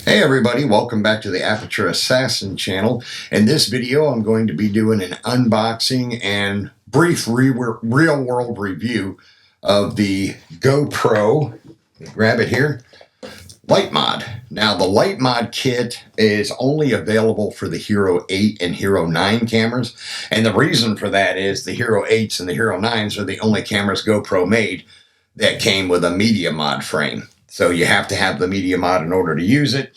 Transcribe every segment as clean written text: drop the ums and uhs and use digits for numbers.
Hey everybody, welcome back to the Aperture Assassin channel. In this video, I'm going to be doing an unboxing and brief real-world review of the GoPro, grab it here, Light Mod. Now the Light Mod kit is only available for the Hero 8 and Hero 9 cameras, and the reason for that is the Hero 8s and the Hero 9s are the only cameras GoPro made that came with a media mod frame. So you have to have the media mod in order to use it.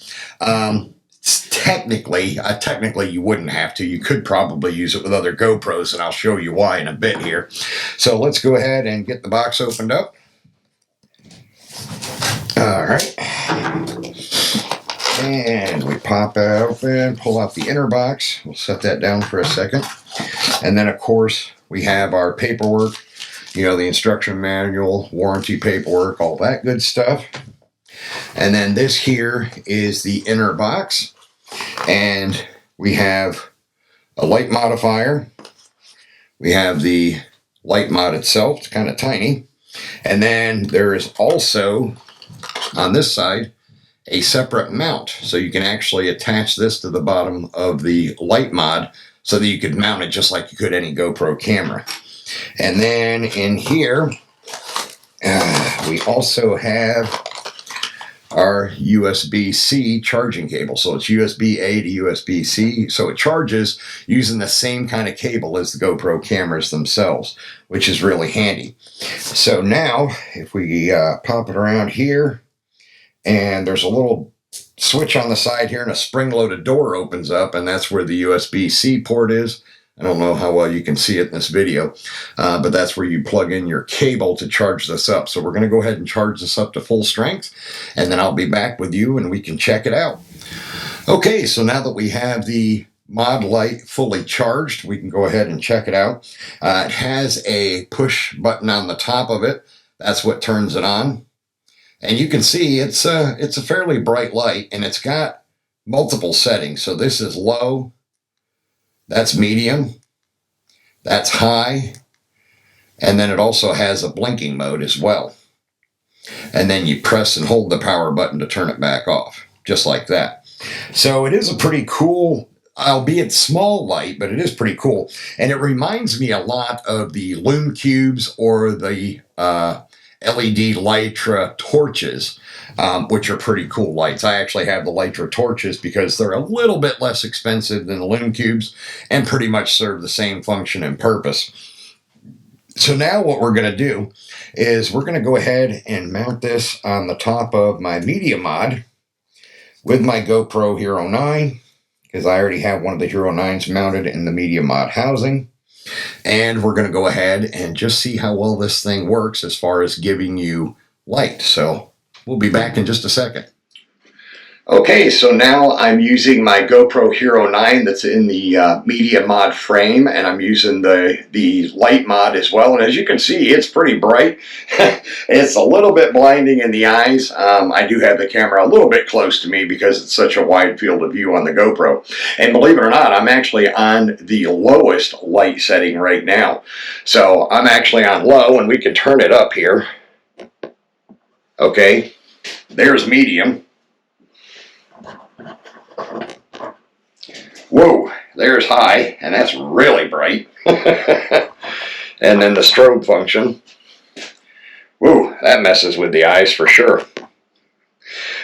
Technically you wouldn't have to. You could probably use it with other GoPros, and I'll show you why in a bit here. So let's go ahead and get the box opened up. All right. And we pop it open, pull out the inner box. We'll set that down for a second. And then, of course, we have our paperwork, you know, the instruction manual, warranty paperwork, all that good stuff. And then this here is the inner box. And we have a light modifier. We have the light mod itself. It's kind of tiny. And then there is also, on this side, a separate mount. So you can actually attach this to the bottom of the light mod so that you could mount it just like you could any GoPro camera. And then in here, we also have our USB-C charging cable. So it's USB-A to USB-C. So it charges using the same kind of cable as the GoPro cameras themselves, which is really handy. So now, if we pop it around here, and there's a little switch on the side here, and a spring-loaded door opens up, and that's where the USB-C port is. I don't know how well you can see it in this video, but that's where you plug in your cable to charge this up. So we're going to go ahead and charge this up to full strength, and then I'll be back with you and we can check it out. Okay, so now that we have the mod light fully charged, we can go ahead and check it out. It has a push button on the top of it. That's what turns it on. And you can see it's a fairly bright light, and it's got multiple settings. So this is low. That's medium, that's high, and then it also has a blinking mode as well. And then you press and hold the power button to turn it back off, just like that. So it is a pretty cool, albeit small light, but it is pretty cool. And it reminds me a lot of the Lume Cubes or the LED Lytra torches, which are pretty cool lights. I actually have the Lytra torches because they're a little bit less expensive than the Lume Cubes and pretty much serve the same function and purpose. So now what we're going to do is we're going to go ahead and mount this on the top of my media mod with my GoPro Hero 9, because I already have one of the Hero 9s mounted in the media mod housing. And we're going to go ahead and just see how well this thing works as far as giving you light. So we'll be back in just a second. Okay, so now I'm using my GoPro Hero 9 that's in the media mod frame, and I'm using the light mod as well. And as you can see, it's pretty bright. It's a little bit blinding in the eyes. I do have the camera a little bit close to me because it's such a wide field of view on the GoPro. And believe it or not, I'm actually on the lowest light setting right now. So I'm actually on low, and we can turn it up here. Okay, there's medium. Whoa, there's high, and that's really bright. And then the strobe function. Whoa, that messes with the eyes for sure.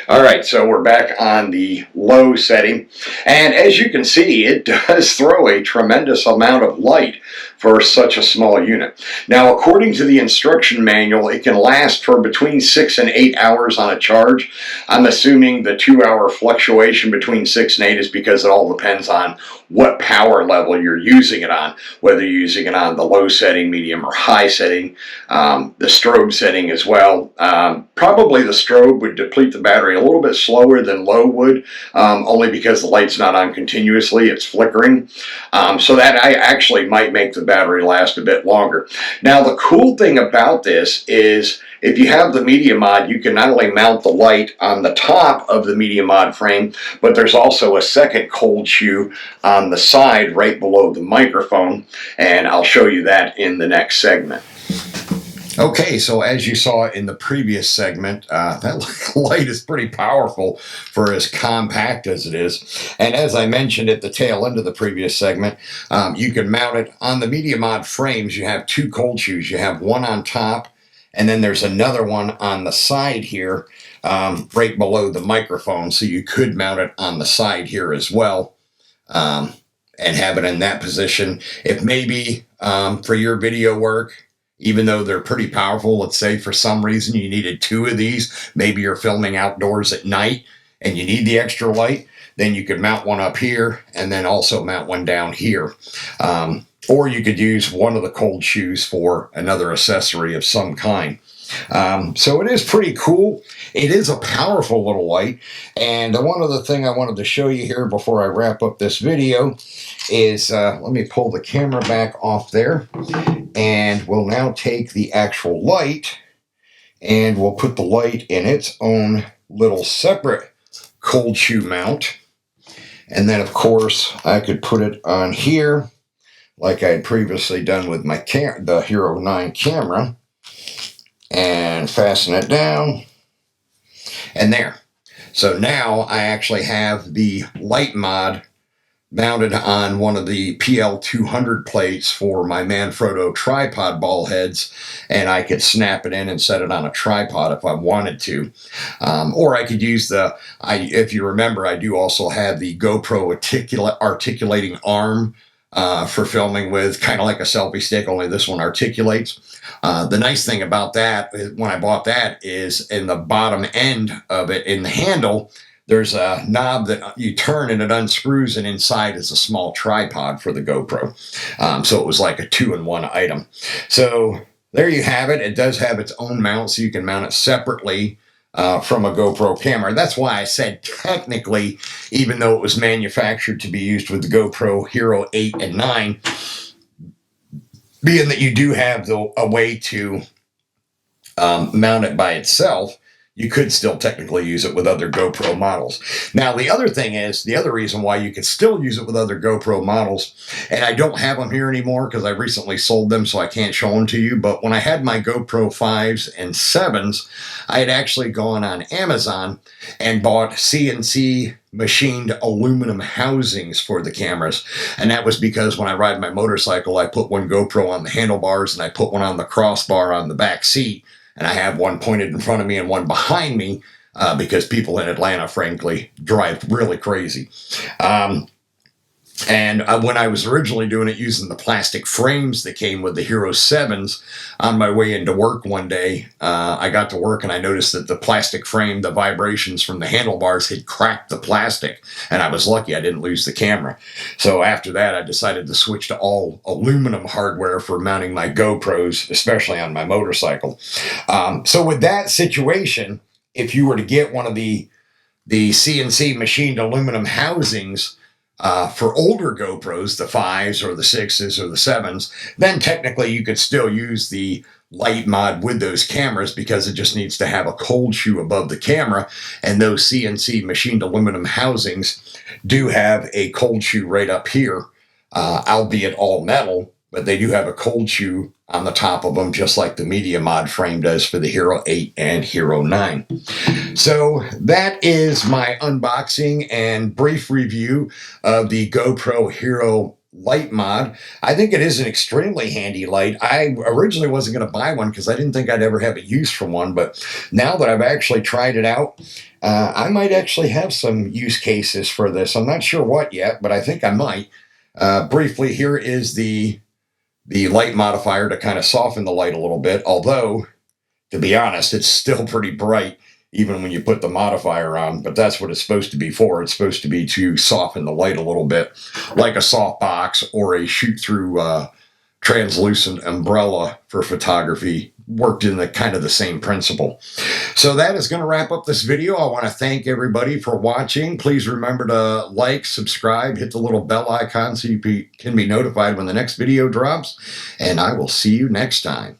Alright, so we're back on the low setting, and as you can see, it does throw a tremendous amount of light for such a small unit. Now, according to the instruction manual, it can last for between 6 and 8 hours on a charge. I'm assuming the 2-hour fluctuation between 6 and 8 is because it all depends on what power level you're using it on, whether you're using it on the low setting, medium, or high setting, the strobe setting as well. Probably the strobe would deplete the battery a little bit slower than low would, only because the light's not on continuously, it's flickering. So that actually might make the battery last a bit longer. Now, the cool thing about this is if you have the media mod, you can not only mount the light on the top of the media mod frame, but there's also a second cold shoe on the side right below the microphone, and I'll show you that in the next segment. Okay, so as you saw in the previous segment, that light is pretty powerful for as compact as it is. And as I mentioned at the tail end of the previous segment, you can mount it on the Media Mod frames. You have two cold shoes. You have one on top, and then there's another one on the side here, right below the microphone. So you could mount it on the side here as well. And have it in that position. If maybe for your video work, even though they're pretty powerful, let's say for some reason you needed two of these, maybe you're filming outdoors at night and you need the extra light, then you could mount one up here and then also mount one down here. Or you could use one of the cold shoes for another accessory of some kind. So it is pretty cool. It is a powerful little light. And one other thing I wanted to show you here before I wrap up this video is, let me pull the camera back off there, and we'll now take the actual light and we'll put the light in its own little separate cold shoe mount. And then of course I could put it on here like I had previously done with my the Hero 9 camera, and fasten it down, and there. So now I actually have the Light Mod mounted on one of the PL200 plates for my Manfrotto tripod ball heads, and I could snap it in and set it on a tripod if I wanted to. Or I could use if you remember, I do also have the GoPro articulating arm for filming with, kind of like a selfie stick, only this one articulates. The nice thing about that, when I bought that, is in the bottom end of it, in the handle, there's a knob that you turn and it unscrews, and inside is a small tripod for the GoPro. So it was like a 2-in-1 item. So there you have it. It does have its own mount, so you can mount it separately from a GoPro camera. That's why I said technically, even though it was manufactured to be used with the GoPro Hero 8 and 9, being that you do have a way to mount it by itself, you could still technically use it with other GoPro models. Now, the other thing is, the other reason why you could still use it with other GoPro models, and I don't have them here anymore because I recently sold them, so I can't show them to you, but when I had my GoPro 5s and 7s, I had actually gone on Amazon and bought CNC machined aluminum housings for the cameras. And that was because when I ride my motorcycle, I put one GoPro on the handlebars and I put one on the crossbar on the back seat. And I have one pointed in front of me and one behind me because people in Atlanta, frankly, drive really crazy. And when I was originally doing it using the plastic frames that came with the Hero 7s, on my way into work one day, I got to work and I noticed that the plastic frame, the vibrations from the handlebars had cracked the plastic. And I was lucky I didn't lose the camera. So after that, I decided to switch to all aluminum hardware for mounting my GoPros, especially on my motorcycle. So with that situation, if you were to get one of the CNC machined aluminum housings, for older GoPros, the 5s or the 6s or the 7s, then technically you could still use the Light Mod with those cameras because it just needs to have a cold shoe above the camera, and those CNC machined aluminum housings do have a cold shoe right up here, albeit all metal, but they do have a cold shoe on the top of them, just like the Media Mod frame does for the Hero 8 and Hero 9. So that is my unboxing and brief review of the GoPro Hero Light Mod. I think it is an extremely handy light. I originally wasn't going to buy one because I didn't think I'd ever have a use for one, but now that I've actually tried it out, I might actually have some use cases for this. I'm not sure what yet, but I think I might. Briefly, here is the light modifier to kind of soften the light a little bit, although, to be honest, it's still pretty bright even when you put the modifier on, but that's what it's supposed to be for. It's supposed to be to soften the light a little bit, like a softbox or a shoot-through translucent umbrella for photography, worked in the kind of the same principle. So that is going to wrap up this video. I want to thank everybody for watching. Please remember to like, subscribe, hit the little bell icon so you can be notified when the next video drops, and I will see you next time.